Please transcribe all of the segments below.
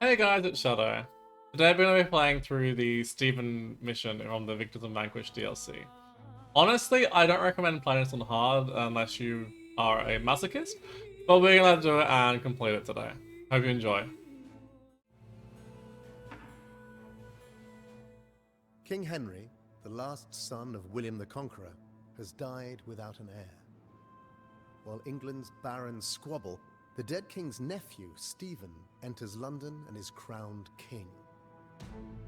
Hey guys, it's Shadow. Today we're going to be playing through the Stephen mission on the Victors and Vanquished DLC. Honestly, I don't recommend playing this on hard unless you are a masochist, but we're going to do it and complete it today. Hope you enjoy. King Henry, the last son of William the Conqueror, has died without an heir. While England's barons squabble, the dead king's nephew, Stephen, enters London and is crowned king.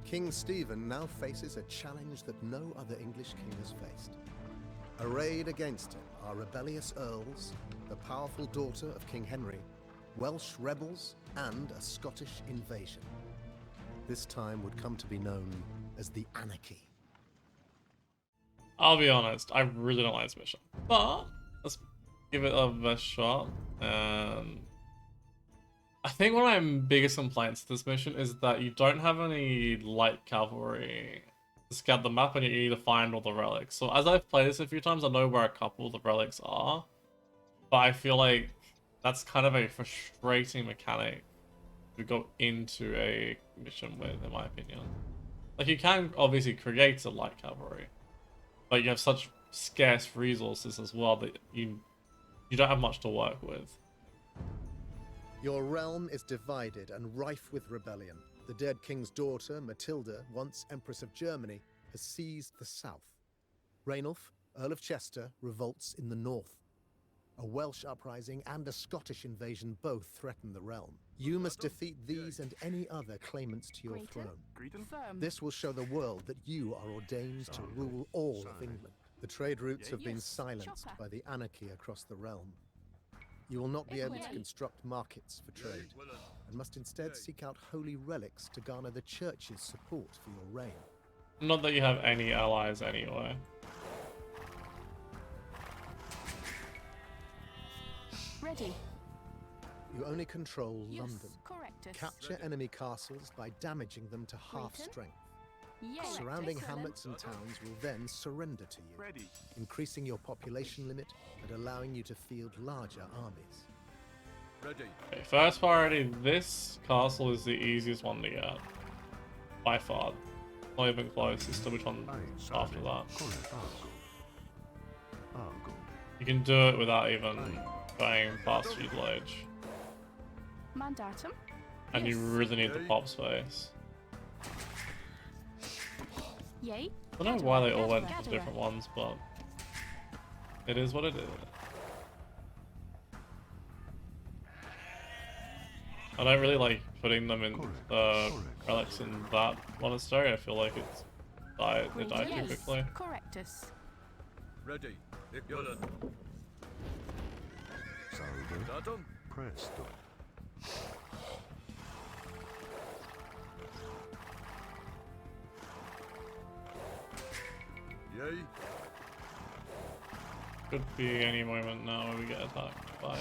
King Stephen now faces a challenge that no other English king has faced. Arrayed against him are rebellious earls, the powerful daughter of King Henry, Welsh rebels, and a Scottish invasion. This time would come to be known as the Anarchy. I'll be honest, I really don't like this mission, but let's give it a best shot. And I think one of my biggest complaints to this mission is that you don't have any light cavalry to scout the map, and you need to find all the relics. So as I've played this a few times, I know where a couple of the relics are, but I feel like that's kind of a frustrating mechanic to go into a mission with, in my opinion. Like, you can obviously create a light cavalry, but you have such scarce resources as well that you don't have much to work with. Your realm is divided and rife with rebellion. The dead king's daughter, Matilda, once Empress of Germany, has seized the south. Rainulf, Earl of Chester, revolts in the north. A Welsh uprising and a Scottish invasion both threaten the realm. You must defeat these and any other claimants to your throne. This will show the world that you are ordained to rule all of England. The trade routes have been silenced by the anarchy across the realm. You will not be able to construct markets for trade, and must instead seek out holy relics to garner the church's support for your reign. Not that you have any allies anyway. Ready. You only control London. Correctus. Capture enemy castles by damaging them to half strength. Surrounding hamlets and towns will then surrender to you, increasing your population limit and allowing you to field larger armies. Okay, first priority, this castle is the easiest one to get. By far. Not even close, it's still which one after that. You can do it without even going past feudal age. Mandatum. And you really need the pop space. Yay. I don't know why they all went for different ones, but it is what it is. I don't really like putting them in the relics in that monastery. I feel like they die too quickly. Correctus. Ready. Presto. Yay. Could be any moment now where we get attacked by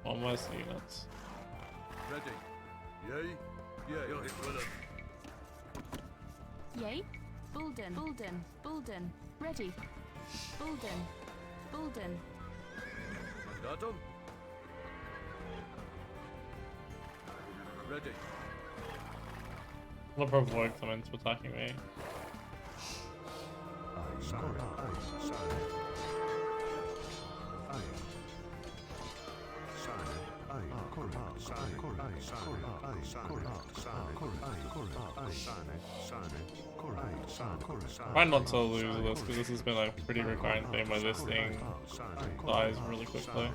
one less units. Ready. Yay. Yeah. Yay. Bulden. Bulden. Bulden. Ready. Bulden. Bulden. Mandatum. Ready. I'm gonna provoke them into attacking me. Try not to lose this, because this has been a pretty recurring theme where this thing dies really quickly.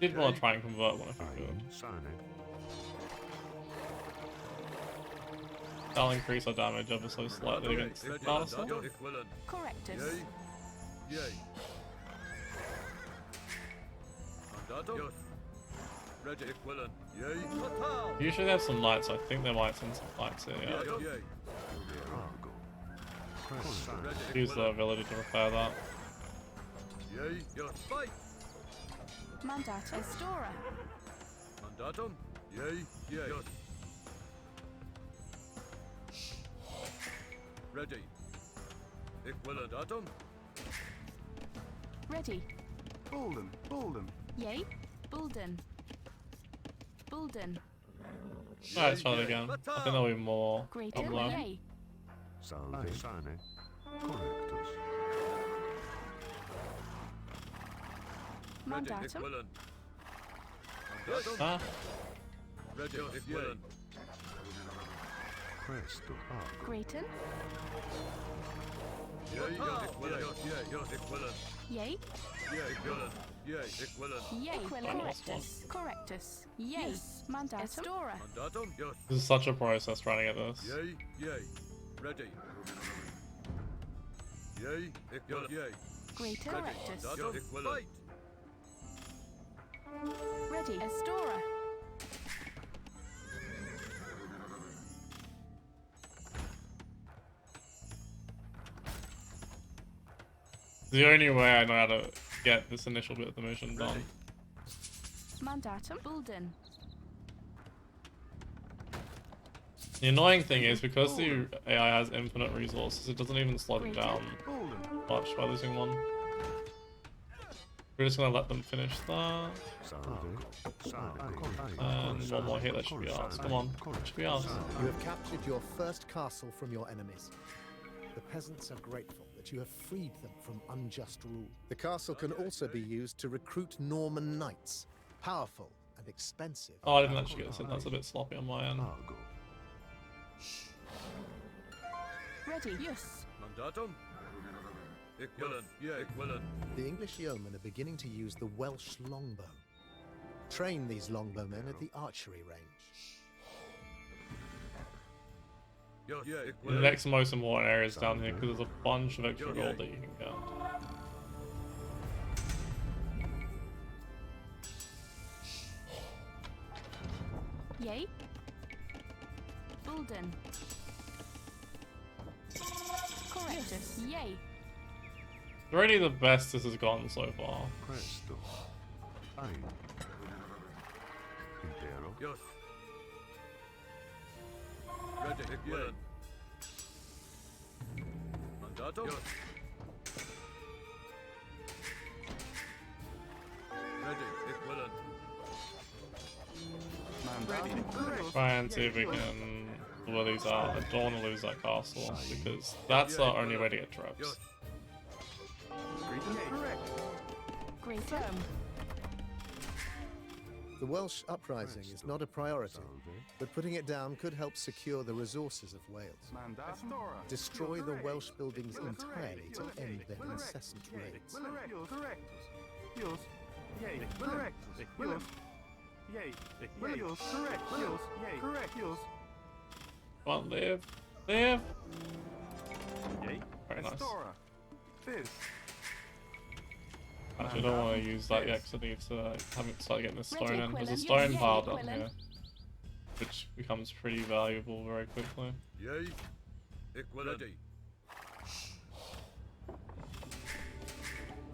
Did want to try and convert one if we could. That'll increase our damage ever so slightly against the Dinosaur. Correctus. Yay. Mandatum. Ready. Yay. Usually they have some knights, so I think they might send some knights here. Yeah. Use the ability to repair that. Yay. Fight. Mandatum. Estora. Mandatum. Yay. Ready. Mandatum. Ready. Bulden, Bulden. Yay. Bulden. Bulden. Alright, let's try it again. I think there'll be more Greater. up low. Yay. Salve, sane. Correctus. Mandatum. Ah, Ready, Equilin. Presto, ago. Grayton. Yay, Equilin. Yay, Equilin. Yay. Yay, Equilin. Yay, Equilin. Yay. lost one. Correctus. Correctus. Yay. Mandatum. Estora. Mandatum, yes. this is such a process trying to get this. Yay, yay. Ready. Yay, Equilin. Yay. Greater. Correctus. Mandatum, Equilin. Ready. Estora. The only way I know how to get this initial bit of the mission done. Mandatum. Bulden. The annoying thing is because the AI has infinite resources, it doesn't even slow them down Bulden. much by losing one. We're just gonna let them finish that. Salve, sane. And one more hit, that should be ours. Come on, that should be ours. You have captured your first castle from your enemies. The peasants are grateful that you have freed them from unjust rule. The castle can also be used to recruit Norman knights, powerful and expensive. Oh, I didn't actually get this in. That's a bit sloppy on my end. Ago. Ready. Yes. Mandatum. Equilin. Yay, Equilin. The English yeomen are beginning to use the Welsh longbow. Train these longbowmen at the archery range. Yes, yeah, The Equilin. next most important area is down here because there's a bunch of extra gold that you can get. Yay. Bulden. Correctus. Yay. Already the best this has gone so far. Presto. Ein. Intero. Yes. Ready, Equilin. Mandatum. Yes. Ready, Equilin. Mandatum. Try and see if we can blow these out. I don't want to lose that castle because that's our only way to get traps. Yes. Correct. Greater. The Welsh uprising is not a priority, Salve. but putting it down could help secure the resources of Wales. Mandatum. Destroy the Welsh buildings entirely to end their incessant raids. Come on, live. Live. Very nice. Actually, I don't want to use that yet because I need to haven't started getting this stone in. There's a stone pile down here, which becomes pretty valuable very quickly. Yay. Equilin. Ready.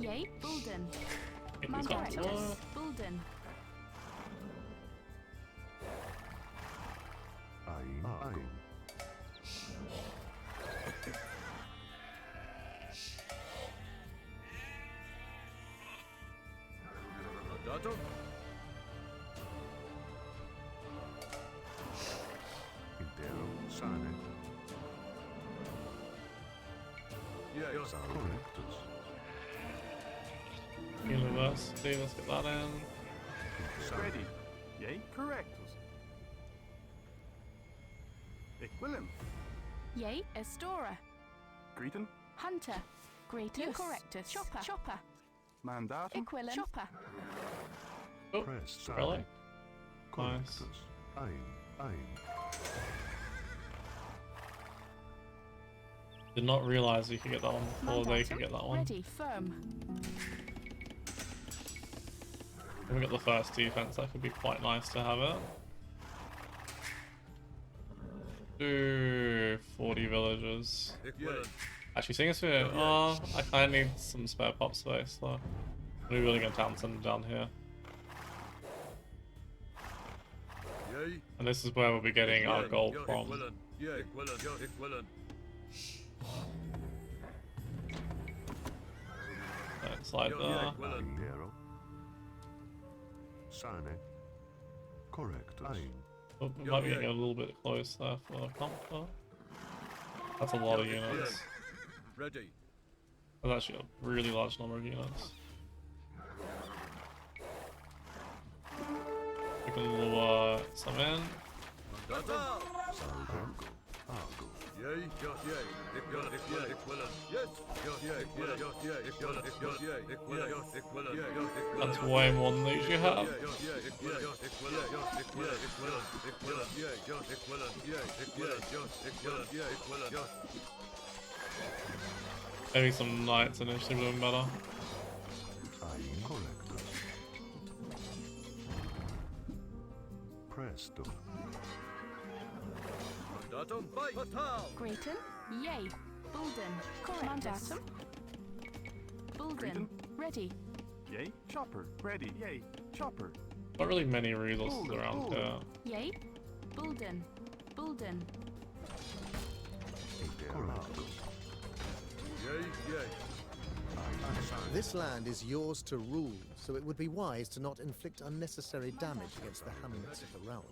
Yay. Bulden. Get these back to work. Mandatus. Bulden. Ein. Mandatum. Intero. Sane. Yeah, yes. Correctus. University, let's get that in. Ready. Yay, correctus. Equilin. Yay. Estora. Greeton. Hunter. Greater. Correctus. Chopper. Chopper. Mandatum. Equilin. Chopper. Oh, Press. relic. Nice. Correctus. Ein. Did not realize you could get that one before they could Mandatum. get that one. Ready. Firm. When we got the first defense, that could be quite nice to have it. Do 40 villagers. Equilin. Actually, seeing as we're, I kind of need some spare pop space, so I'm really gonna town send them down here. Yay. And this is where we'll be getting our Equilin. gold Yeah, from. Equilin. Yeah, Equilin. Yeah, Equilin. Slide there. Intero. Sane. Correctus. Ein. Oh, we might be getting a little bit close there for comfort. That's a lot of units. Ready. That's actually a really large number of units. We can lure some in. Mandatum. Salve. Argo. Yay. Yay. Yes. That's way more than they usually have. Maybe some knights initially would have been better. Ein. Correctus. Presto. Mandatum. Fatal. Grayton. Yay. Bulden. Correctus. Mandatum. Bulden. Grayton. Ready. Yay. Chopper. Ready. Yay. Chopper. Not really many resources around here. Yay. Bulden. Bulden. Correctus. Yay. Ein. Sane. This land is yours to rule, so it would be wise to not inflict unnecessary damage against the hamlets of the realm.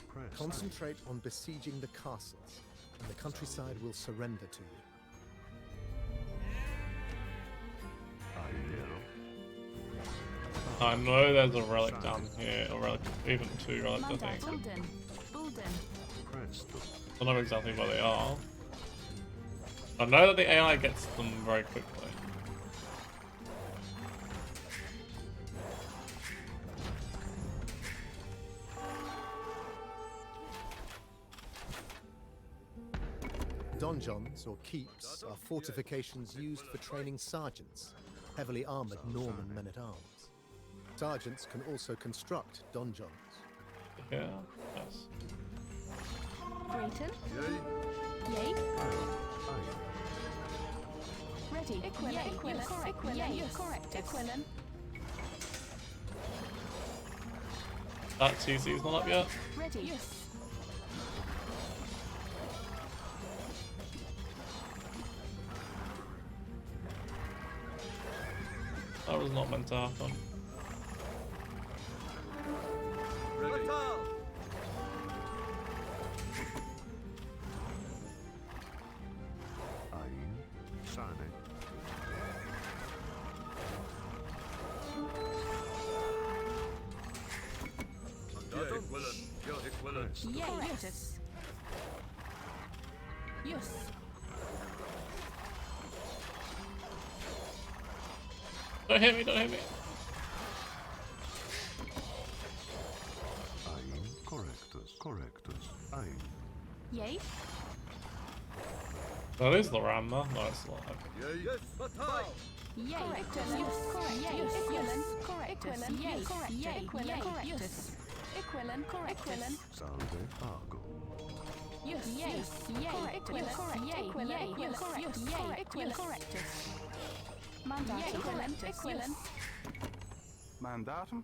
Presto. Concentrate on besieging the castles, and the countryside will surrender to you. Intero. I know there's a relic down here, or relic, even two relics I think. Bulden. Bulden. Presto. I don't know exactly where they are. I know that the AI gets them very quickly. Donjons, or keeps, are fortifications used for training sergeants, heavily armoured Norman men-at-arms. Sergeants can also construct donjons. Yeah, yes. Grayton. Yay. Yay. Ein. Ready. Equilin. Correct. Yay. Correct. Equilin. That TC's not up yet. Ready. Yes. That was not meant to happen. Ready. Ein. Sane. Mandatum. Presto. Yay. Yes. Yes. Don't hit me, don't hit me. Ein. Correctus. Correctus. Ein. Yay. That is the ram there. No, it's not. Yay. Yes. Fatal. Yay. Correctus. Yes. Correct. Yay. Equilin. Correctus. Yay. Correct. Yay. Equilin. Correctus. Equilin. Correctus. Salve. Argo. Yes. Yay. Yay. Equilin. Correct. Yay. Yay. Correct. Yay. Equilin. Correctus. Mandatum. Equilin. Mandatum.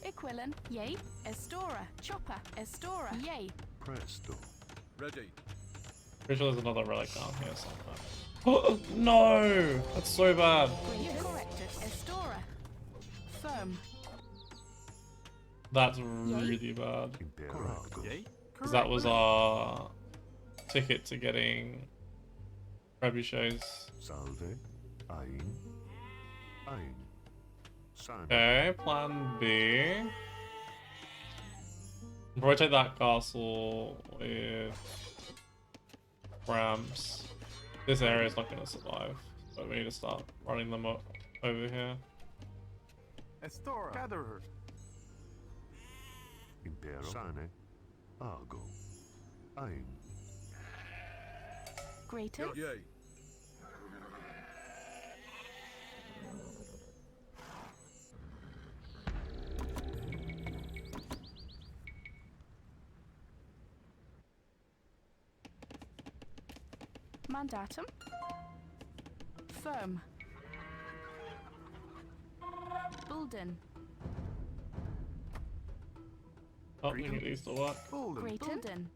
Equilin. Yay. Estora. Chopper. Estora. Yay. Presto. Ready. Pretty sure there's another relic down here somewhere. Oh, no! That's so bad. Grayton. Correctus. Estora. Firm. That's really bad. Imperator. Yay. Because that was our ticket to getting trebuchets. Salve. Ein. Ein. Sane. Okay, plan B. Rotate that castle with ramps. This area is not going to survive, so we need to start running them up over here. Estora. Gather her. Impero. Sane. Argo. Ein. Grayton. Yay. Mandatum. Firm. Bulden. Oh, we need these to work. Bulden. Grayton. Bulden.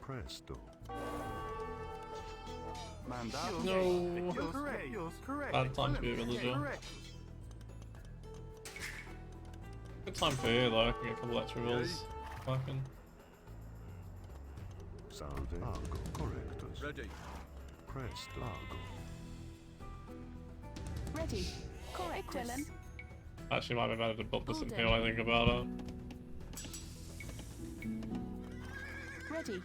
Presto. Mandatum. No. Victors, correct. Correct. Bad time to be a villager. Correct. Good time for you though. I can get a couple extra rolls. Fucking. Salve. Argo. Correctus. Ready. Presto. Argo. Ready. Correct, Dylan. Actually, might be better to book this in Golden. here. I think about it. Ready.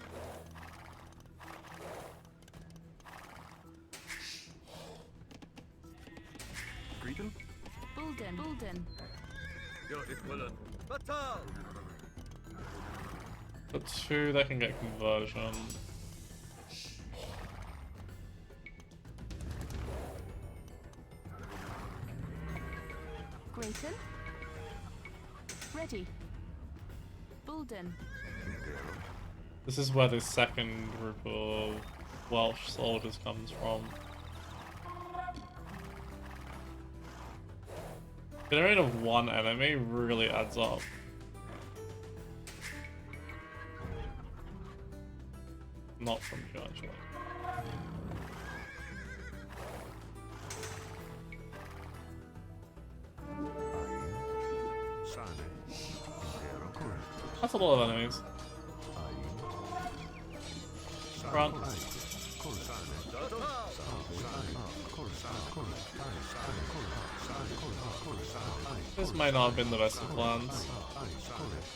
Greeting. Bulden. Bulden. Your equivalent. Batal. For 2, they can get conversion. Grayton. Ready. Bulden. Impero. This is where the second group of Welsh soldiers comes from. Getting rid of one enemy really adds up. Not from you, actually. Ain. Sane. Impero. Correctus. That's a lot of enemies. Ain. Sane. Front. Ain. Correct. Sane. Batal. Salve. Ain. Correct. Sane. Correct. Ain. Sane. Correct. Sane. Correct. Correct. Sane. Ain. This may not have been the best of plans. Ain. Correct.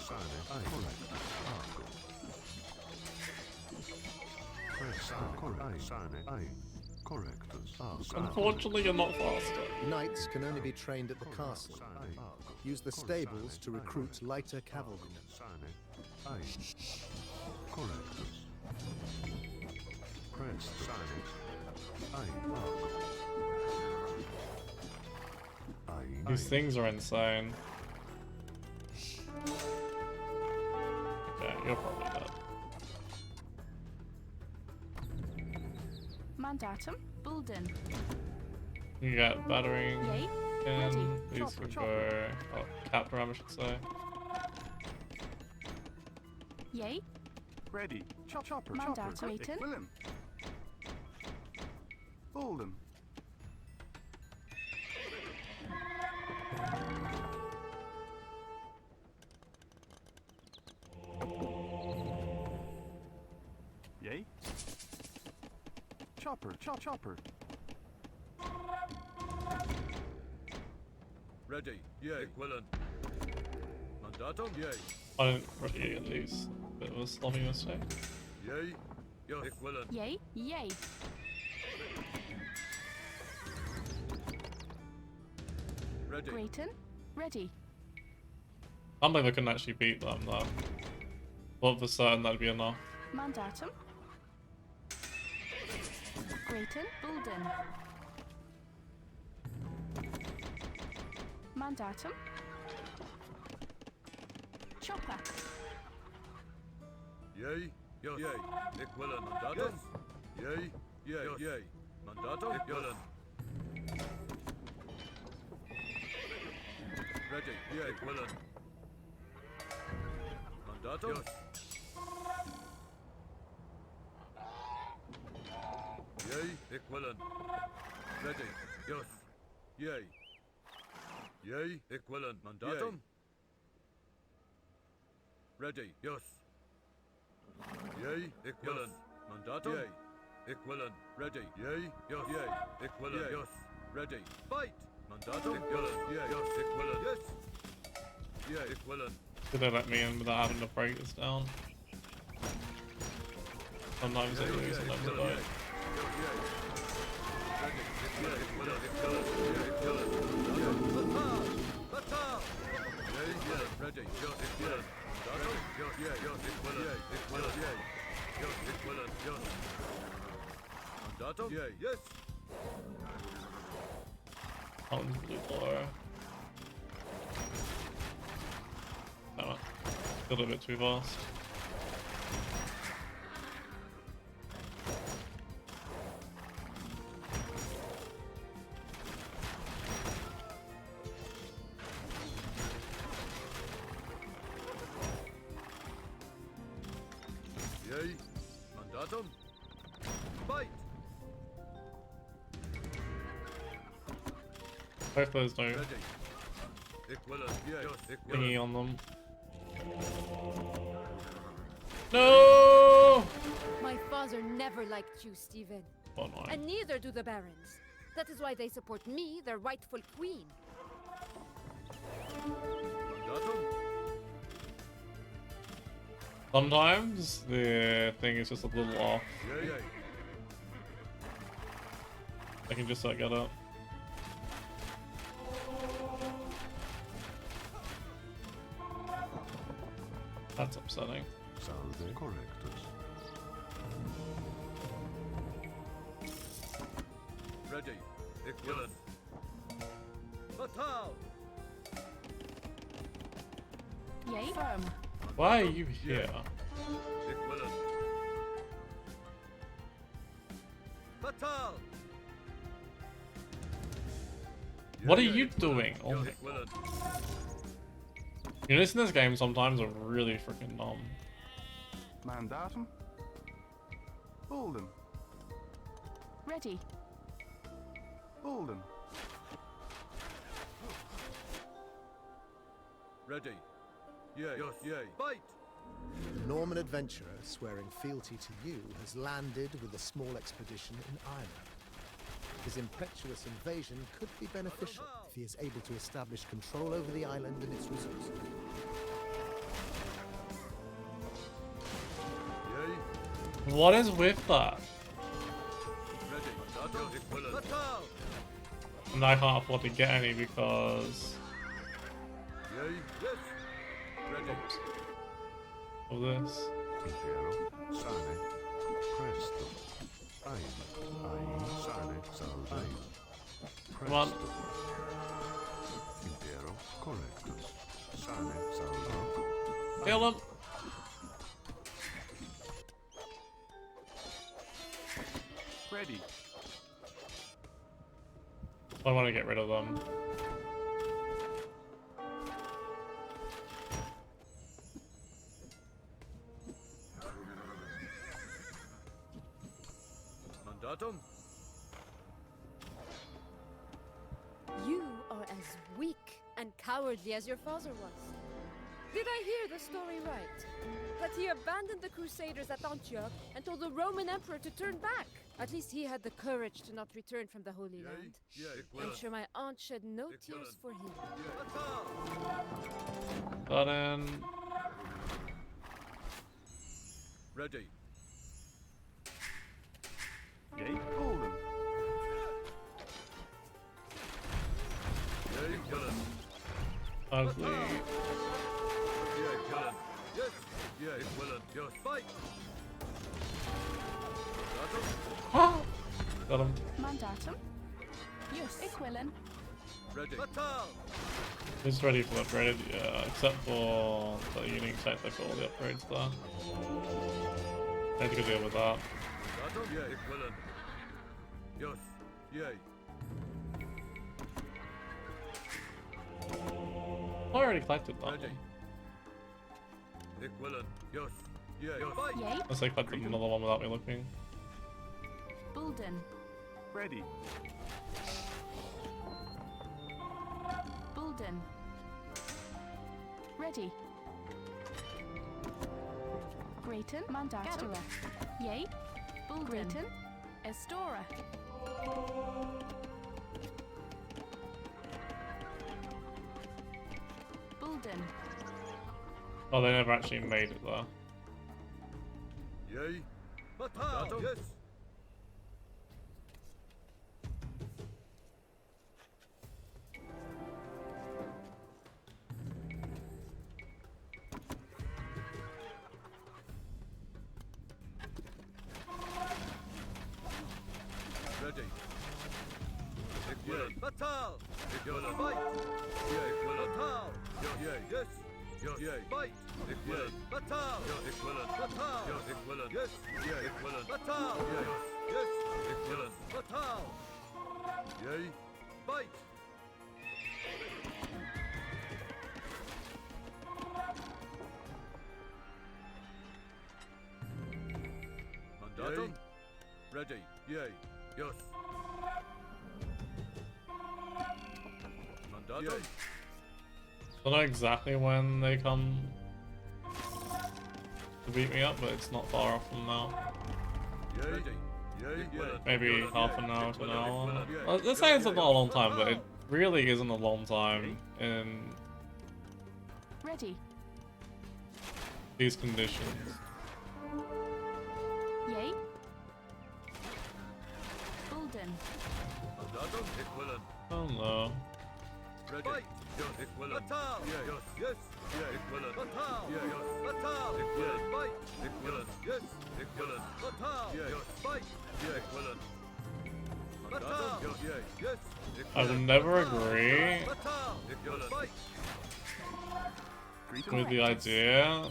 Sane. Ain. Correct. Argo. Presto. Correct. Sane. Ain. Correctus. Argo. Unfortunately, you're not faster. Knights can only be trained at the castle. Use the stables to recruit lighter cavalry. Sane. Ain. Correctus. Presto. Sane. Ain. Argo. Ain. These things are insane. Okay, you're probably dead. Mandatum. Bulden. You get battering. Yay. And Ready. these Chopper, would chopper. go. Oh, cap ram, I should say. Yay. Ready. Chopper. Mandatum. Chopper. Waiting. Willem. Bolden. Yay. Chopper. Ready. Yay. Equivalent. Mandatum. Yay. I didn't really get these. Bit of a sloppy mistake. Yay. Your equivalent. Yay. Yay. Ready. Grayton. Ready. I can't believe I couldn't actually beat them though. But for certain that'd be enough. Mandatum. Grayton. Bulden. Mandatum. Chopper. Yay. Your yay. Equivalent. Mandatum. Yay. Yay. Yay. Mandatum. Equivalent. Ready. Yay. Equivalent. Mandatum. Yay. Equivalent. Ready. Yes. Yay. Yay. Equivalent. Mandatum. Ready. Yes. Yay. Equivalent. Mandatum. Yay. Equivalent. Ready. Yay. Yes. Yay. Equivalent. Yes. Ready. Fight. Mandatum. Equivalent. Yay. Yes. Equivalent. Yes. Yay. Equivalent. Did they let me in without having to break this down? Sometimes they do, sometimes they don't. Yes. Out into blue floor. Damn it. Still a bit too fast. Yay. Mandatum. Fight. Both those don't Ready. Equivalent. Yes. thingy Equivalent. on them. No! My father never liked you, Stephen. Oh no. And neither do the barons. That is why they support me, their rightful queen. Mandatum. Sometimes the thing is just a little off. Yay. I can just get up. That's upsetting. Salve correctus. Ready. Equivalent. Fatal. Yay. Firm. Why are you here? Equivalent. Fatal. What are you doing? Oh my. Equivalent. Units in this game sometimes are really freaking dumb. Mandatum. Bolden. Ready. Bolden. Ready. Yay. Yes. Yay. Fight. A Norman adventurer swearing fealty to you has landed with a small expedition in Ireland. His impetuous invasion could be beneficial if he is able to establish control over the island and its resources. Yay. What is with that? Ready. Mandatum. Equivalent. Fatal. And I can't afford to get any because Yay. Yes. Ready. of this. Intero. Sane. Presto. Ai. Sane. Salve. Come on. Presto. Intero. Correctus. Sane. Salve. Kill him. Ready. I want to get rid of them. Mandatum. You are as weak and cowardly as your father was. Did I hear the story right? That he abandoned the Crusaders at Antioch and told the Roman Emperor to turn back? At least he had the courage to not return from the Holy Land. Yay. I'm sure my aunt shed no tears for him. Fatal. Got in. Ready. Yay. Bolden. Yay. Equivalent. Ugly. Yay. Equivalent. Yes. Yay. Equivalent. Yes. Fight. Mandatum. Got him. Mandatum. Yes. Equilin. Ready. Fatal. He's ready for upgraded, yeah, except for the unique tactical, the upgrades there. I have to go deal with that. Mandatum. Yay. Equivalent. Yes. Yay. I already collected that Ready. one. Equivalent. Yes. Yay. Yes. Fight. Yay. Unless I collected another one without me looking. Bulden. Ready. Bulden. Ready. Grayton. Mandatum. Yay. Bulden. Grayton. Estora. Bulden. Oh, they never actually made it there. Yay. Fatal. Yes. Ready. Equivalent. Fatal. Equivalent. Fight. Yeah. Equivalent. Fatal. Yeah. Yes. Yes. Fight. Equivalent. Fatal. Equivalent. Fatal. Equivalent. Yes. Yeah. Equivalent. Fatal. Yes. Yes. Equivalent. Fatal. Yay. Fight. Mandatum. Ready. Yay. Yes. Mandatum. Don't know exactly when they come to beat me up, but it's not far off from now. Yay. Ready. Yay. Maybe half an hour to an hour. Well, let's say it's not a long time, but it really isn't a long time in Ready. these conditions. Yay. Bulden. Mandatum. Equivalent. Oh no. Ready. Fight. Yes. Equivalent. Batal. Yes. Yes. Yeah. Equivalent. Batal. Yeah. Yes. Batal. Equivalent. Fight. Equivalent. Yes. Equivalent. Batal. Yeah. Yes. Fight. Yeah. Equivalent. Batal. Yeah. Yes. I would never agree Batal. Equivalent. Fight. with the idea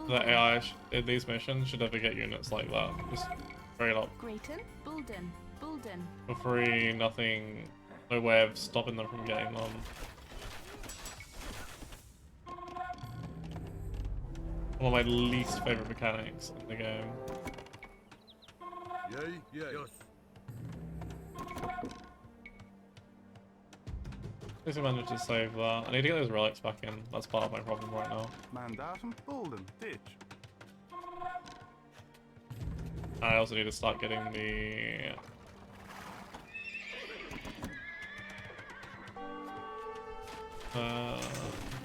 that AI in these missions should ever get units like that. Just straight up Grayton. Bulden. Bulden. for free, nothing, no way of stopping them from getting them. One of my least favorite mechanics in the game. Yay. Yeah. Yes. At least I managed to save that. I need to get those relics back in. That's part of my problem right now. Mandatum. Bolden. Ditch. I also need to start getting the...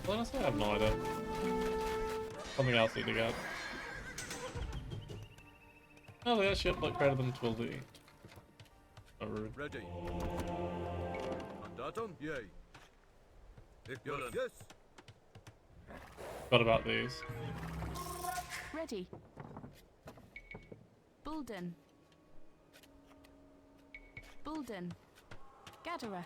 honestly, I have no idea. Something else I need to get. Oh, that shit look better than Twildy. So rude. Ready. Mandatum. Yay. Equivalent. Yes. Forgot about these. Ready. Bulden. Bulden. Gatherer.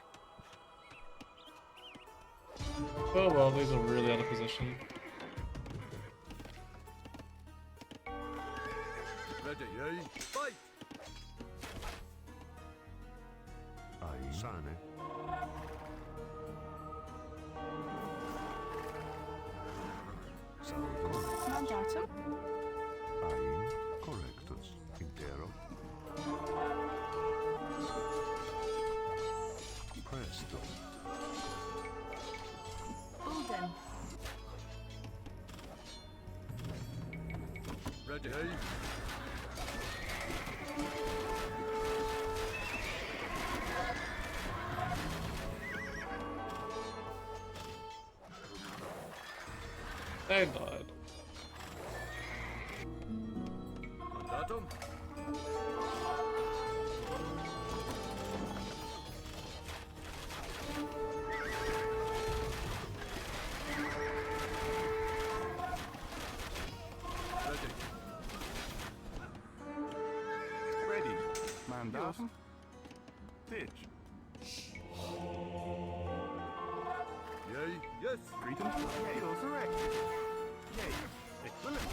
Oh well, these are really out of position. Ready. Yay. Fight. Aye. Sane. Salvo. Mandatum. Aye. Correctus. Intero. Presto. Bulden. Ready. Yay. They died. Mandatum. Ready. Ready. Mandatum. Ditch. Yay. Yes. Grayton. Yay. Correct. Yay. Equivalent.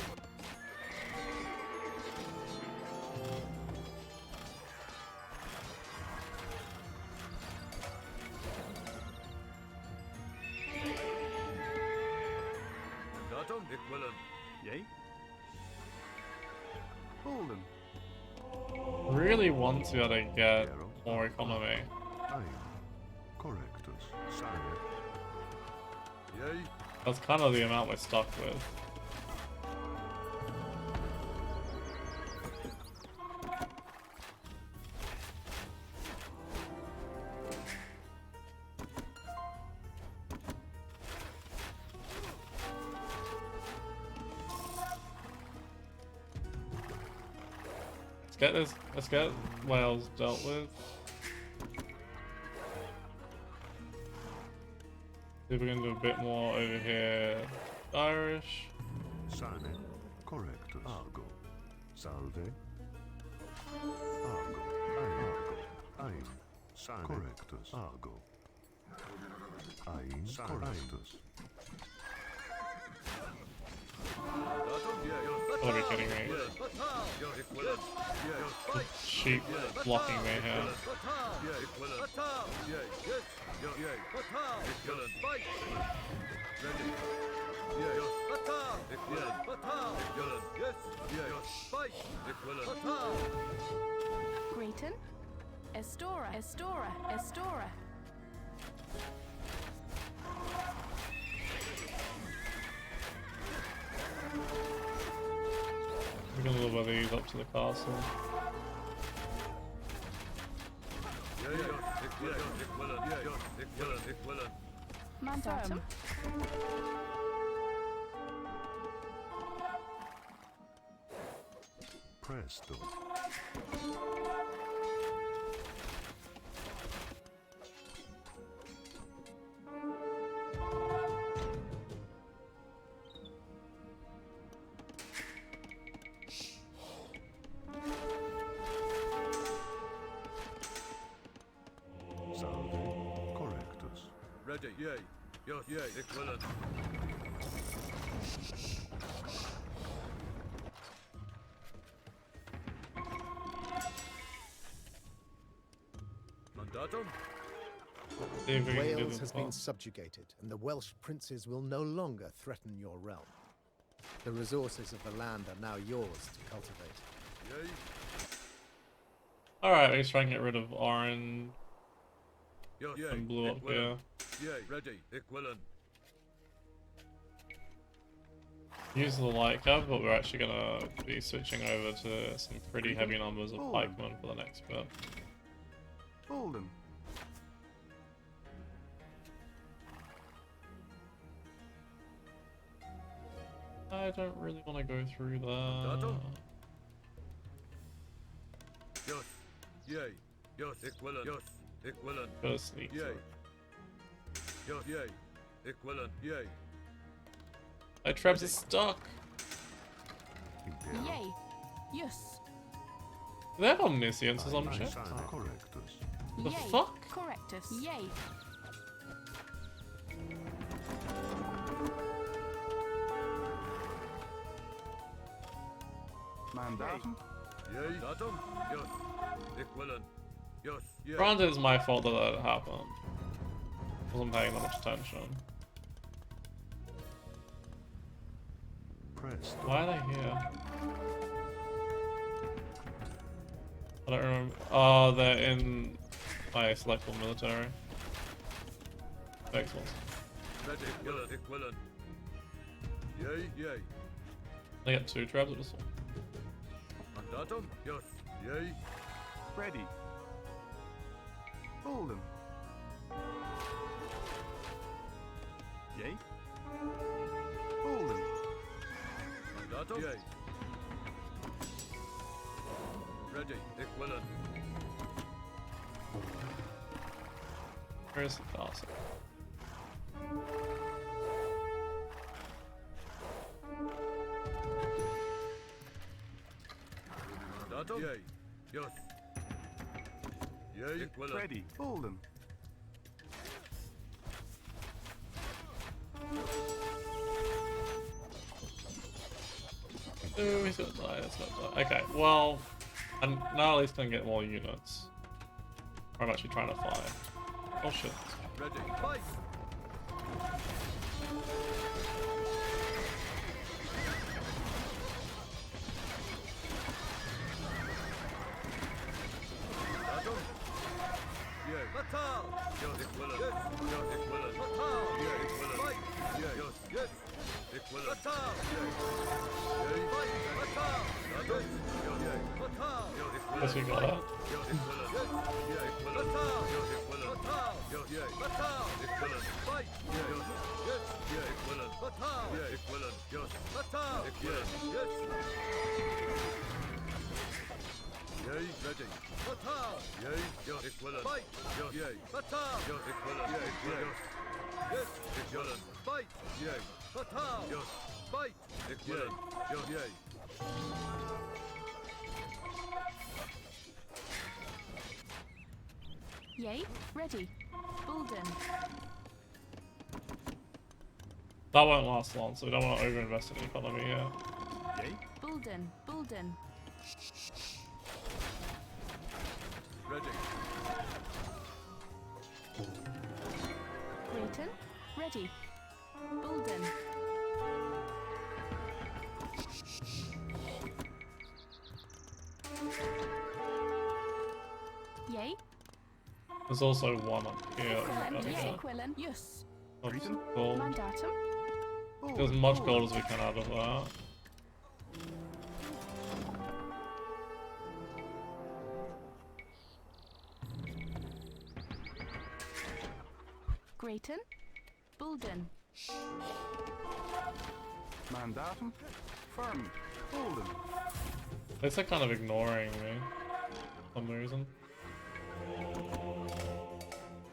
Mandatum. Equivalent. Yay. Bolden. Really want to be able to get more economy. Aye. Correctus. Sane. Yay. That's kind of the amount we're stuck with. Let's get Wales dealt with. See if we can do a bit more over here. Irish. Sane. Correctus. Argo. Salve. Argo. Aye. Aye. Sane. Correctus. Argo. Aye. Correctus. Mandatum. Yeah. Yes. Gotta be kidding me. Batal. Yeah. Equivalent. Yeah. Yes. Fight. Sheep blocking me here. Batal. Yeah. Equivalent. Batal. Yeah. Yes. Yeah. Yeah. Batal. Equivalent. Fight. Ready. Yeah. Yes. Batal! Equivalent! Batal! Equivalent! Yes! Yes! Fight! Equivalent! Batal! Grayton. Estora. Estora. Estora. We're gonna deliver these up to the castle. Yeah, yeah. Equivalent! Equivalent! Yeah, equivalent! Equivalent! Mandatum. Presto. Salve. Correctus. Ready! Yay! Yes! Yay! Equivalent! Mandatum? See if we can do Wales this has well. been subjugated, and the Welsh princes will no longer threaten your realm. The resources of the land are now yours to cultivate. Yay! Alright, let's try and get rid of orange Yes! Yay! and blue up here. Yay! Ready! Equivalent! Use the light curve, but we're actually gonna be switching over to some pretty heavy numbers of pikemen for the next bit. Bolden. I don't really want to go through that. Mandatum? Yes! Yay! Yes! Equivalent! Yes! Equivalent! Gotta sneak Yay! through. Yes! Yay! Equivalent! Yay! My traps are stuck. Imperial. Yay. Yes. Do they have omniscience or some Aye, shit? salve. Correctus. The Yay. fuck? Correctus. Yay. Mandatum. Yay! Datum? Yes! Equivalent! Yes! Yay! Granted, it's my fault that that happened. Wasn't paying that much attention. Presto. Why are they here? I don't remember. Oh, they're in my selectable military. Excellent. Ready! Equivalent! Equivalent! Yay! Yay! They get 2 traps or just one? Mandatum? Yes! Yay! Ready. Bolden. Yay. Bolden. Mandatum? Yay! Ready! Equivalent! Where's the castle? Mandatum? Yay! Yes! Yay! Equivalent! Ready. Bolden. Oh, he's gonna die, he's gonna die. Okay, well, and now at least I can get more units. I'm actually trying to fight. Oh shit. Ready! Fight! Mandatum? Yay! Batal! Yes! Equivalent! Yes! Yes! Equivalent! Batal! Yay! Equivalent! Fight! Yay! Yes! Yes! Equivalent! Batal! Yay! Yay! Fight! Batal! Yes! Yay! Batal! Yes! Equivalent! Guess we got that. Yes! Equivalent! Yes! Yay! Equivalent! Batal! Yes! Equivalent! Batal! Yes! Yay! Batal! Equivalent! Fight! Yay! Yes! Yes! Yay! Equivalent! Batal! Yay! Equivalent! Yes! Batal! Equivalent! Yes! Yay! Ready! Batal! Yay! Yes! Equivalent! Fight! Yes! Yay! Batal! Yes! Equivalent! Yay! Yes! Yes! Equivalent! Fight! Yay! Batal! Yes! Fight! Equivalent! Yes! Yay! Yay. Ready. Bolden. That won't last long, so we don't want to overinvest in the economy here. Yay. Bolden. Bolden. Ready! Grayton. Ready. Bolden. There's also one up here. Equivalent, that we yes. got. Equivalent, yes. Of Treason? gold. Mandatum. Get as much gold as we can out of that. Grayton. Bulden. Mandatum. Firm. Golden. They're kind of ignoring me for some reason.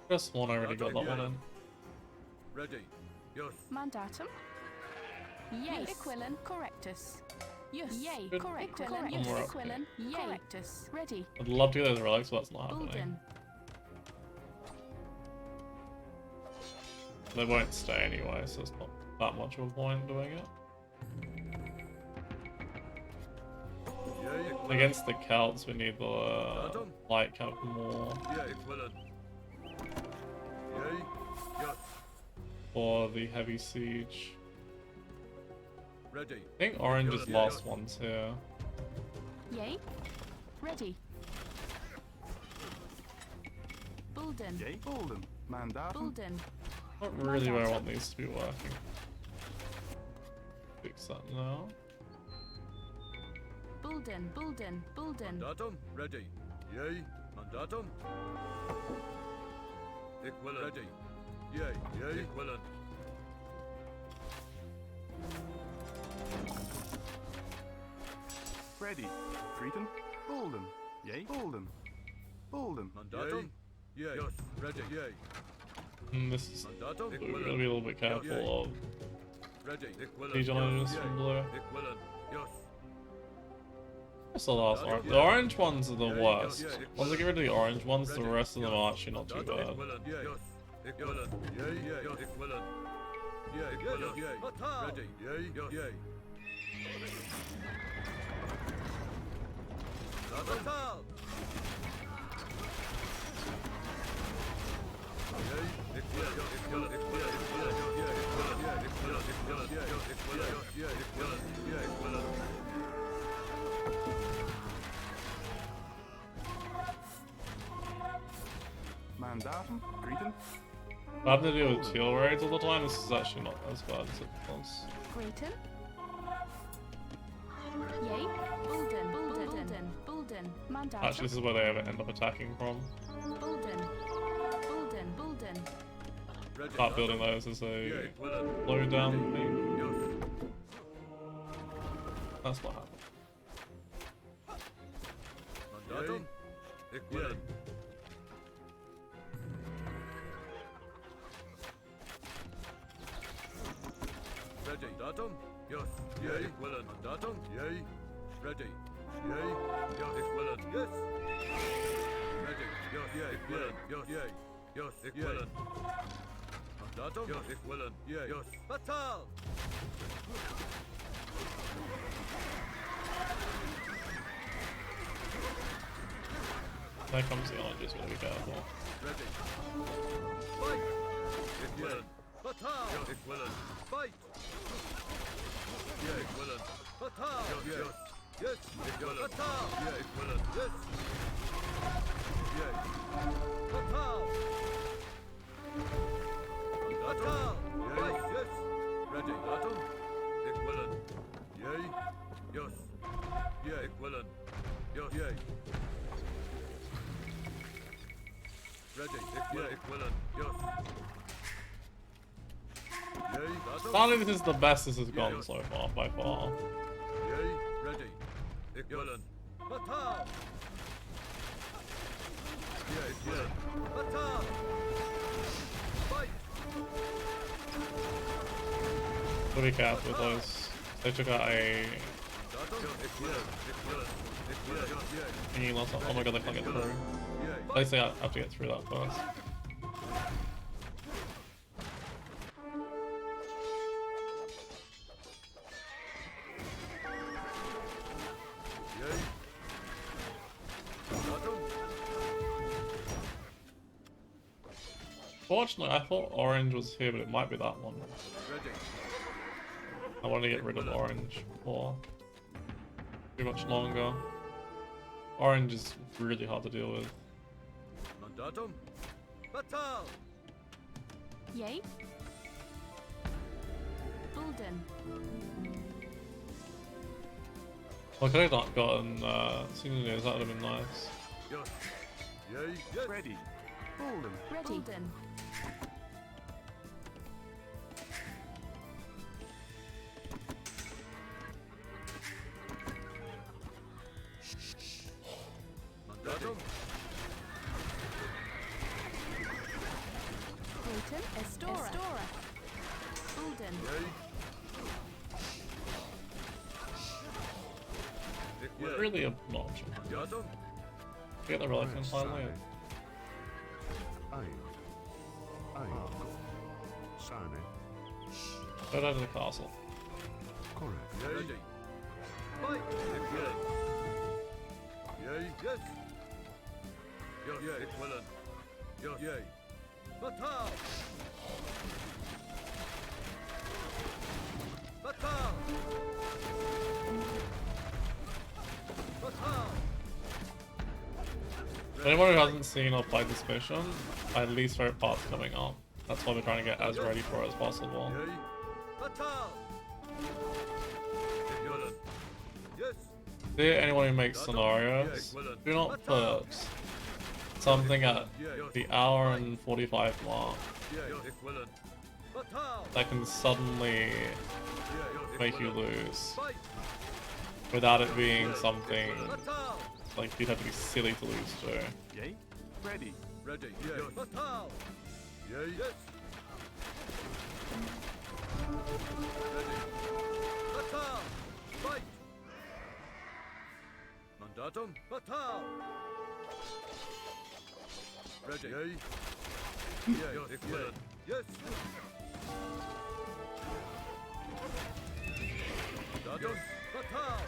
Just one already got that one in. Ready. Yes. Mandatum. Yes. Equivalent, correctus. Yes. Yay. Good. Correct. And Equivalent, yes. we're up Equivalent, correctus. Ready. I'd love to get those relics, but that's not happening. Bulden. They won't stay anyway, so it's not that much of a point doing it. Yay. Against the Celts, we need the light cap more Yay. Equivalent. Yay. Yes. for the heavy siege. Ready. I think orange is last ones here. Yay. Ready. Bulden. Yay. Golden. Mandatum. Bulden. Not really where I want these to be working. Fix that now. Bulden. Bulden. Bulden. Mandatum. Ready. Yay. Mandatum. Equivalent. Ready. Yay. Yay. Equivalent. Ready. Treason. Golden. Yay. Golden. Golden. Mandatum. Yay. Yes. Ready. Yay. This is Mandatum. we're gonna be a little bit careful of Ready. Equivalent. siege enemies Yes. from blue. Equivalent. Yes. That's the last one. The orange ones are the worst. Once I get rid of the orange ones, the rest of them are actually not too bad. Equivalent. Yes. Equivalent. Yay. Yay. Equivalent. Yay. Equivalent. Yay. Ready. Yay. Yay. Fatal. Mandatum. Treason. I have to deal with teal raids all the time. This is actually not as bad as it was. Grayton. Yay. Bulden. Bulden. Bulden. Bulden. Mandatum. Actually, this is where they end up attacking from. Bulden. Bulden. Bulden. Start building those as a low down thing. That's what happened. Mandatum. Equivalent. Ready. Datum. Yes. Yay. Equivalent. Datum. Yay. Ready. Yay. Yes. Equivalent. Yes. Ready. Yes. Yay. Equivalent. Yes. Yay. Yes. Equivalent. Datum. Yes. Equivalent. Yay. Yes. Fatal. There comes the orange, just gotta be careful. Ready. Fight. Equivalent. Fatal. Yes. Equivalent. Fight. Yeah. Equivalent. Fatal. Yes. Yes. Yes. Equivalent. Fatal. Yeah. Equivalent. Yes. Yeah. Fatal. Fatal. Yes. Yes. Ready. Datum. Equivalent. Yay. Yes. Yeah. Equivalent. Yes. Yay. Ready. Yeah. Equivalent. Yes. Yay. Datum. Finally, this is the best this has gone so far, by far. Yay. Ready. Equivalent. Fatal. Yeah. Equivalent. Fatal. Fight. Gotta be careful with those. They took out a Datum. Equivalent. Equivalent. Equivalent. Yeah. thingy last time. Oh my god, they can't get through. Yeah. At least they have to get through that first. Yay. Datum. Fortunately, I thought orange was here, but it might be that one. Ready. I want to get rid of orange before too much longer. Orange is really hard to deal with. Mandatum. Batal! Yay. Bulden. I could have not gotten souvenirs, that would have been nice. Yes. Yay, yes. Ready. Bolden. Ready. Bulden. Mandatum. Clayton. Estora. Bulden. Yay. Equilin. Really obnoxious. Mandatum. Get the relic and finally. Sane. Go down to the castle. Correct. Yay. Ready. Fight. Equilin. Yay, yes. Yes. Yay. Equilin. Yes. Yay. Batal! Batal! Batal! Anyone who hasn't seen or played this mission, my least favorite part's coming up. That's why we're trying to get as ready for it as possible. Yay. Batal! Equilin. Yes. Dear anyone who makes scenarios, do not put something at the hour and 45 mark Yay. Equilin. Batal! that can suddenly Yay. make you Equilin. lose Fight! without it being something Batal! like you'd have to be silly to lose to. Yay. Ready. Ready. Yay. Batal! Yay. Yes. Ready. Batal! Fight! Mandatum. Batal! Ready. Yay. Yay. Equilin. Yes. Mandatum. Batal!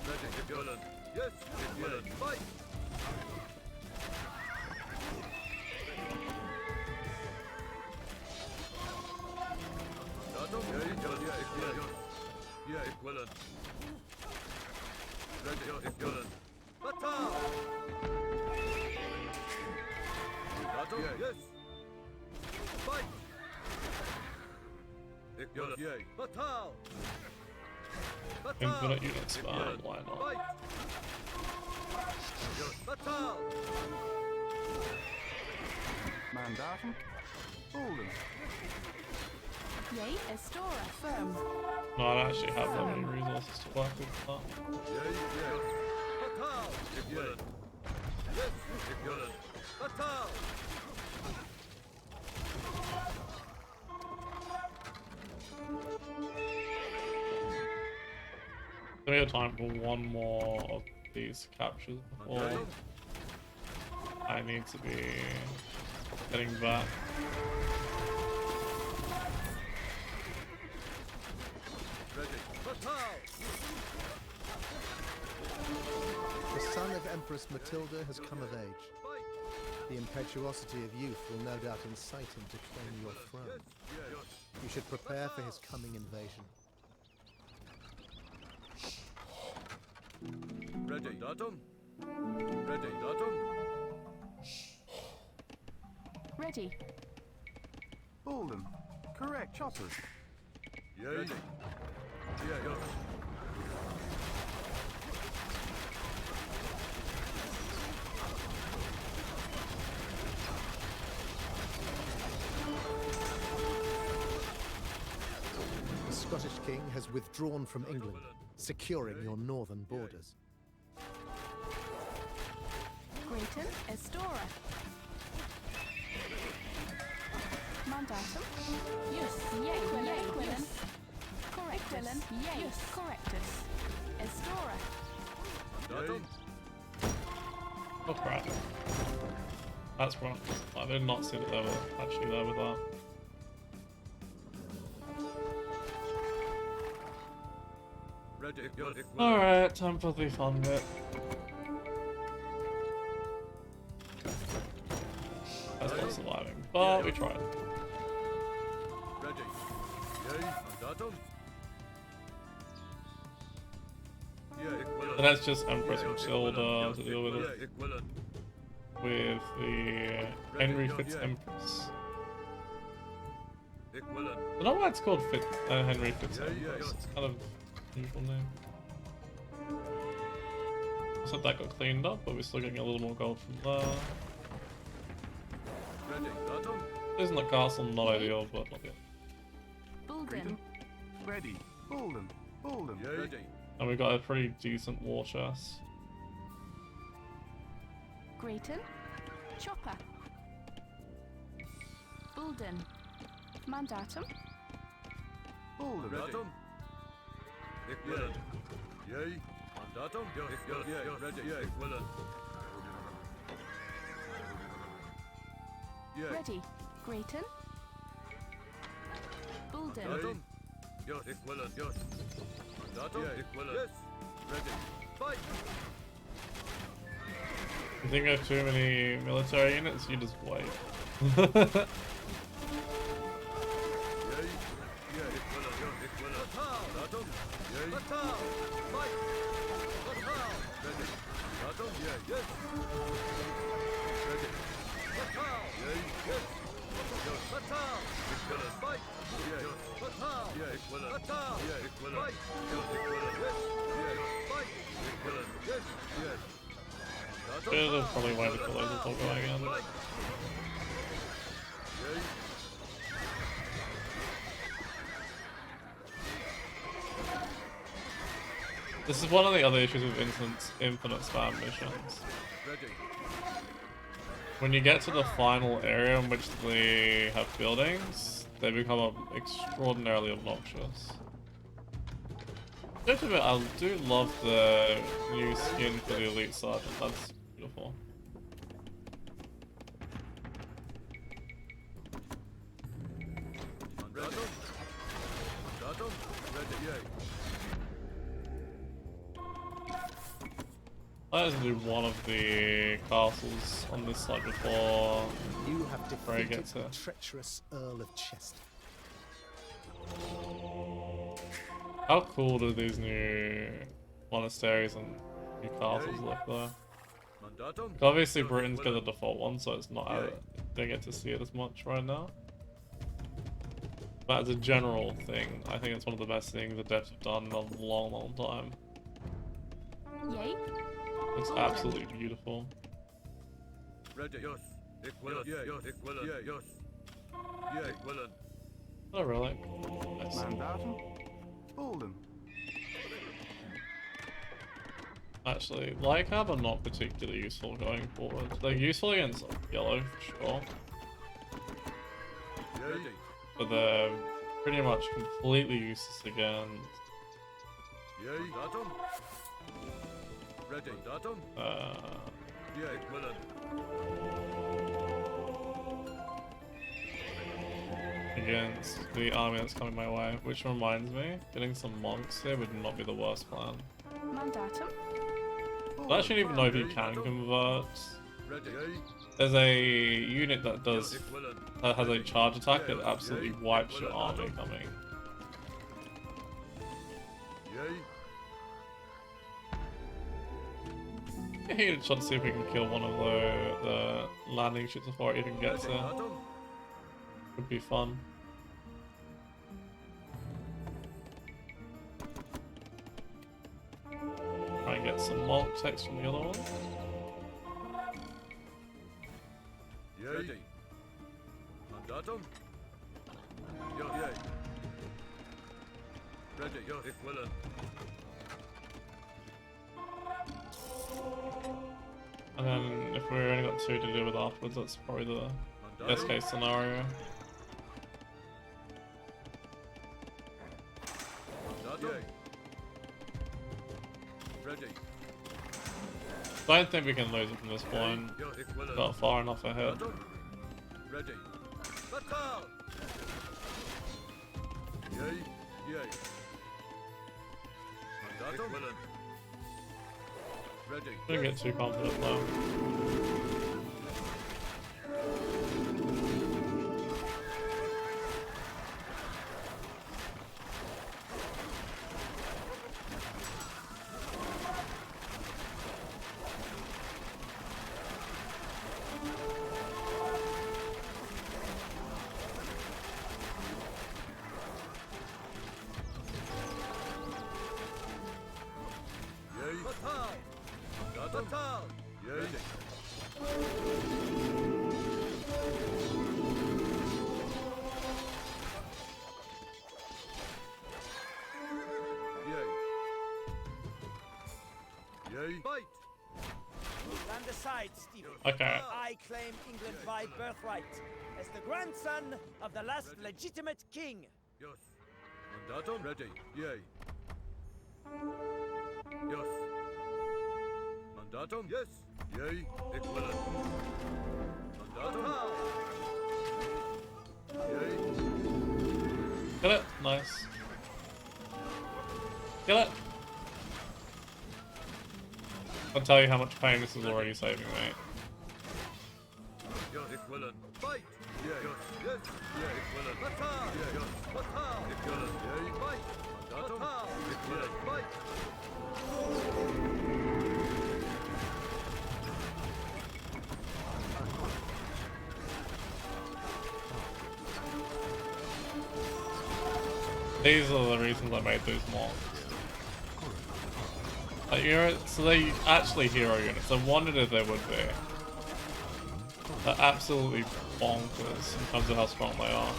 Ready. Equilin. Yes. Equilin. Fight! Mandatum. Yay. Yes. Equilin. Yeah. Equilin. Ready. Equilin. Batal! Mandatum. Yes. Fight! Equilin. Yay. Batal! Infinite unit spam, why not? Fight! Batal! Mandatum. Bolden. Yay. Estora. Firm. No, I don't actually have that many resources to work with that. Yay, yay. Batal! Equilin. Yes, Equilin. Batal! We have time for one more of these captures before Mandatum. I need to be heading back. Ready. Batal! The son of Empress Matilda has come of age. Fight! The impetuosity of youth will no doubt incite him to claim your throne. Yes. You should prepare for his coming invasion. Ready. Datum. Ready. Datum. Ready. Bolden. Correct. Choppers. Yay. Ready. Yeah, yes. The Scottish king has withdrawn from England, securing your northern borders. Grayton. Estora. Mandatum. Yes. Yay. Yay. Quillen. Correctus. Yay. Yes. Correctus. Estora. Datum. Oh crap. That's wrong. I did not see that they were actually there with that. Ready. Yes. Alright, time for the fun bit. That's not surviving, but we tried. Ready. Yay. Datum. Yeah, And that's just Empress Matilda to deal with. Yeah, Equilin. with the Henry FitzEmpress. I don't know why it's called Henry FitzEmpress. It's kind of an unusual name. So that got cleaned up, but we're still getting a little more gold from there. Isn't the castle not ideal, but not yet. Bulden. Ready. Bolden. Bolden. Ready. And we got a pretty decent war chest. Grayton. Chopper. Bulden. Mandatum. Bolden. Mandatum. Equivalent. Yay. Mandatum. Yay. Ready. Equivalent. Yay. Ready. Grayton. Bulden. Mandatum. Yes. Equivalent. Yes. Mandatum. Equivalent. Yes. Ready. Fight. If you think of too many military units, you just wait. Yay. Yay. Equivalent. Yes. Equivalent. Mandatum. Yay. Batal. Fight. Batal. Ready. Mandatum. Yay. Yes. Ready. Batal. Yay. Yes. Yes. Batal. Equivalent. Fight. Yay. Batal. Yay. Equivalent. Batal. Yay. Equivalent. Fight. Yes. Equivalent. Yes. Yay. Fight. Equivalent. Yes. Yes. There's probably why the colors are still going in. Fight. Yay. This is one of the other issues with infinite spam missions. Ready. When you get to the final area in which they have buildings, they become extraordinarily obnoxious. Just a bit, I do love the new skin for the Elite Sergeant, that's beautiful. Mandatum. Mandatum. Ready. Yay. I just do one of the castles on this side before You have I defeated get the to. treacherous Earl of Chester. How cool do these new monasteries and new castles look though? Mandatum. Obviously Britain's got the default one, so it's not, I don't get to see it as much right now. But as a general thing, I think it's one of the best things the devs have done in a long, long time. Yay. It's absolutely beautiful. Ready. Yes. Equivalent. Yes. Equivalent. Yes. Yeah. Equivalent. Oh really? Nice. Mandatum. Bolden. Actually, Lycab are not particularly useful going forward. They're useful against yellow for sure, Ready. but they're pretty much completely useless against Yay. Mandatum. Ready. Mandatum. Yeah. Equivalent. against the army that's coming my way. Which reminds me, getting some monks here would not be the worst plan. Mandatum. I actually don't even know if you can convert. Ready. Yay. There's a unit that does Equivalent. that has a charge attack that absolutely wipes your army coming. Yay. He just want to see if we can kill one of the landing ships before it even gets there. Mandatum. Would be fun. Try and get some monk text from the other one. Yay. Ready. Mandatum. Yay. Ready. Equivalent. And then if we only got 2 to deal with afterwards, that's probably the best case scenario. Mandatum. Ready. I don't think we can lose it from this point. Equivalent. Not far enough ahead. Mandatum. Ready. Batal. Yay. Yay. Mandatum. Equivalent. Ready. Don't get too confident though. Batal! Yay! Yay! Fight! Stand aside, Stephen. Okay. I claim England by birthright as the grandson of the last legitimate king. Yes. Mandatum ready. Yay. Yes. Mandatum. Yes. Yay. Equivalent. Mandatum. Yay. Kill it. Nice. Kill it. I'll tell you how much pain this is already saving me. Yes. Equivalent. Fight. Yeah. Yes. Yes. Yeah. Equivalent. Batal. Yeah. Yes. Batal. Equivalent. Yay. Fight. Mandatum. Equivalent. Fight. These are the reasons I made those mobs. Like, so they actually hero units. I wondered if they would be. They're absolutely bonkers in terms of how strong they are.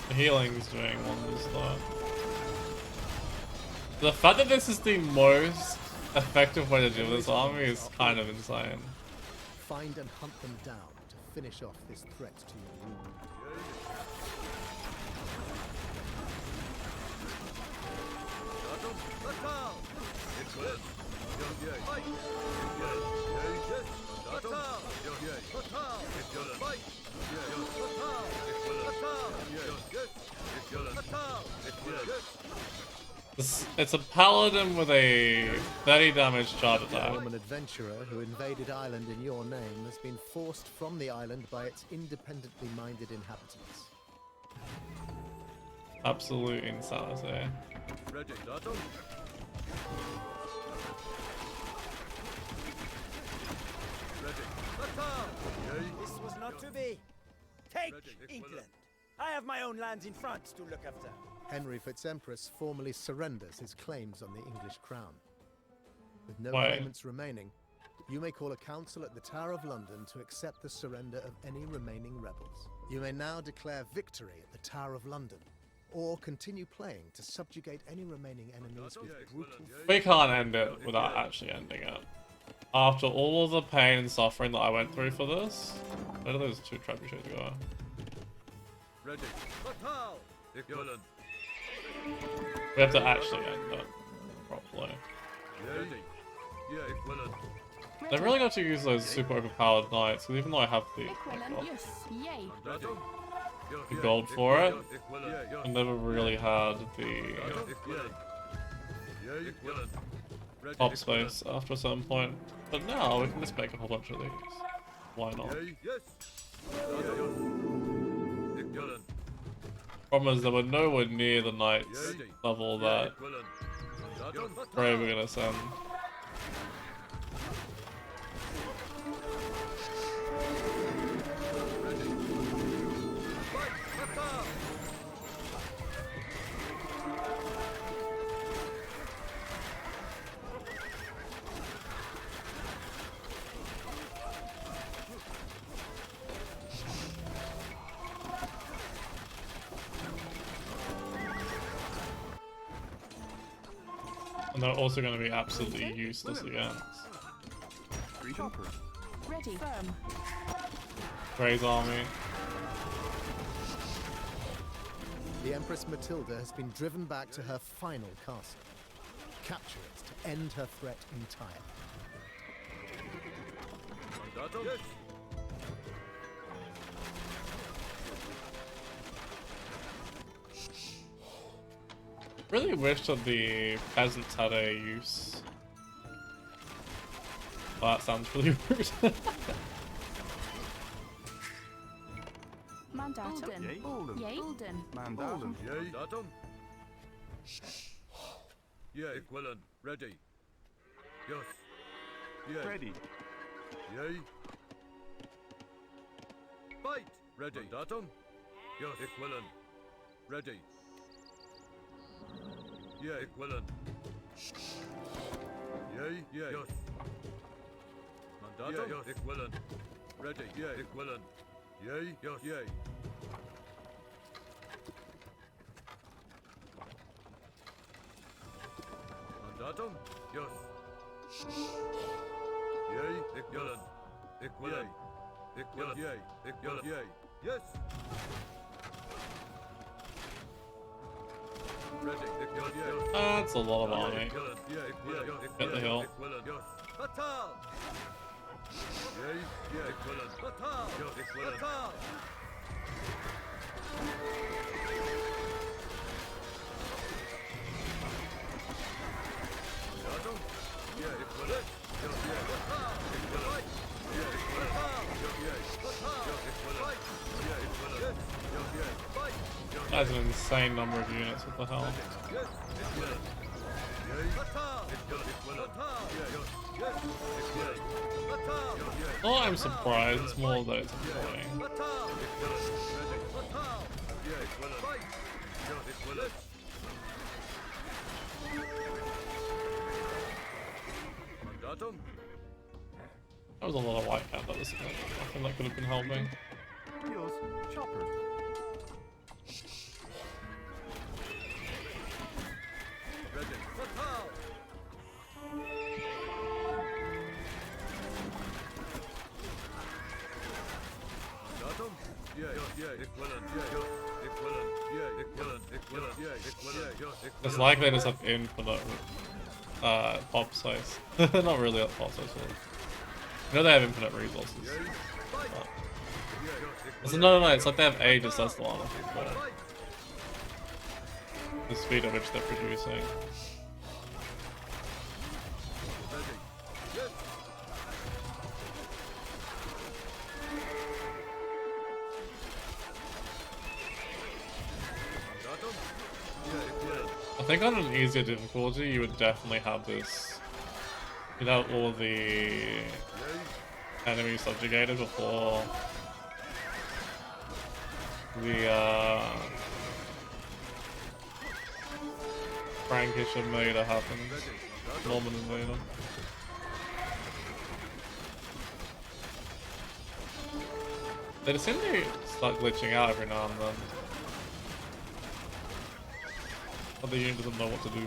The healing's doing wonders though. The fact that this is the most effective way to do this army is kind of insane. Find and hunt them down to finish off this threat to your rule. Batal. Equivalent. Yay. Fight. Yay. Yes. Batal. Yay. Batal. Equivalent. Fight. Yay. Batal. Equivalent. Batal. Yes. Equivalent. Batal. Equivalent. It's a paladin with a 30 damage charge The attack. Roman adventurer who invaded Ireland in your name has been forced from the island by its independently minded inhabitants. Absolute insanity. Ready. Datum. Ready. Batal. Yay. This was not to be. Take Ready. England. I have my own lands in France to look after. Henry FitzEmpress formally surrenders his claims on the English crown. With no Why? claimants remaining, you may call a council at the Tower of London to accept the surrender of any remaining rebels. You may now declare victory at the Tower of London, or continue playing to subjugate any remaining enemies with brutal We can't end it without actually ending it. After all of the pain and suffering that I went through for this, where do those two trebuchets go? Ready. Batal. Equivalent. We have to actually end it properly. Ready. Yeah. Equivalent. They really got to use those super overpowered knights, because even though I have the Equivalent use. Yay. Datum. The gold for it, Equivalent. I never really had the Equivalent. Yay. Equivalent. Ready. top space after a certain point. But now we can just make a whole bunch of these. Why not? Yay. Yes. Equivalent. Problem is, they were nowhere near the knights Yay. level that Equivalent. Datum. Grey were gonna send. Ready. Fight. Batal. And they're also going to be absolutely useless against Freedom per. Ready. Firm. Grey's army. The Empress Matilda has been driven back to her final castle. Capture it to end her threat entirely. Datum. Yes. Really wish that the peasants had a use. Oh, that sounds really rude. Mandatum. Yay. Bolden. Yay. Bolden. Mandatum. Yay. Datum. Yeah. Equivalent. Ready. Yes. Yay. Ready. Yay. Fight. Ready. Mandatum? Yes. Ik willen. Ready. Yay. Ik willen. Yay. Yay. Yes. Mandatum? Yes. Ik willen. Ready. Yay. Ik willen. Yay. Yes. Yay. Mandatum? Yes. Yay. Ik willen. Ik willen. Ik willen. Yay. Ik willen. Yay. Yes. Ready. Ik willen. Yay. That's a lot of army. Ik willen. Yay. Ik willen. Get the hill. Ik willen. Yes. Batal. Yay. Yay. Ik willen. Batal. Yes. Ik willen. Batal. Mandatum? Yay. Ik willen. Yes. Yay. Batal. Ik willen. Yay. Ik willen. Yes. Yay. Batal. Yes. Ik willen. Yay. Ik willen. Yes. Yes. Yay. Fight. That's an insane number of units. What the hell? Yes. Ik willen. Yay. Batal. Ik willen. Ik willen. Batal. Yes. Yes. Ik willen. Batal. Yes. Oh, I'm surprised. It's more that it's annoying. Batal. Ik willen. Ready. Batal. Yay. Ik willen. Fight. Yes. Ik willen. Mandatum? That was a lot of white cap. That was nothing that could have been helping. Yes, chopper. Ready. Batal. Mandatum? Yay. Yay. Ik willen. Yay. Ik willen. Yay. Ik willen. Ik willen. Yay. Ik willen. Ik It's willen. like they just have infinite pop size. Not really at pop size. Really. You know they have infinite resources. Yay. Fight. But- Yay. So no, it's like they have ages. That's the one. Fight. The speed at which they're producing. Ready. Yes. Mandatum? Yay. Ik willen. I think on an easier difficulty, you would definitely have this. You'd have all the Yay. enemies subjugated before the Frankish invader happens. Ready. Mandatum? Norman invader. They just seem to start glitching out every now and then. But the unit doesn't know what to do.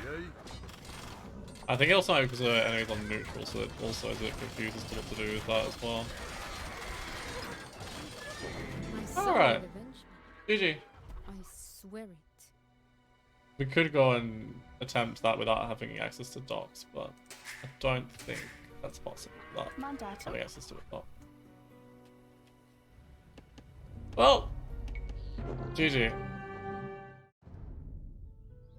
Yay. I think it also might be because the enemies on neutral, so it also is a bit confused as to what to do with that as well. My son Alright. will avenge me. GG. I swear it. We could go and attempt that without having access to docks, but I don't think that's possible without Mandatum. having access to a dock. Well, GG.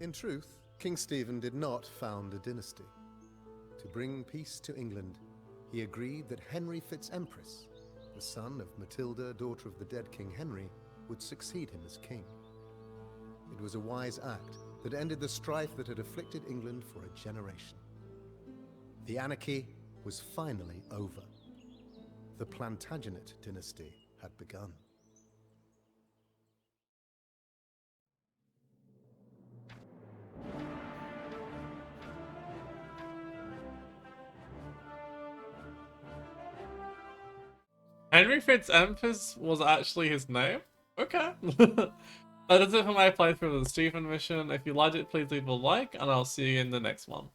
In truth, King Stephen did not found a dynasty. To bring peace to England, he agreed that Henry FitzEmpress, the son of Matilda, daughter of the dead King Henry, would succeed him as king. It was a wise act that ended the strife that had afflicted England for a generation. The anarchy was finally over. The Plantagenet dynasty had begun. Henry FitzEmpress was actually his name? Okay. That is it for my playthrough of the Stephen mission. If you liked it, please leave a like, and I'll see you in the next one.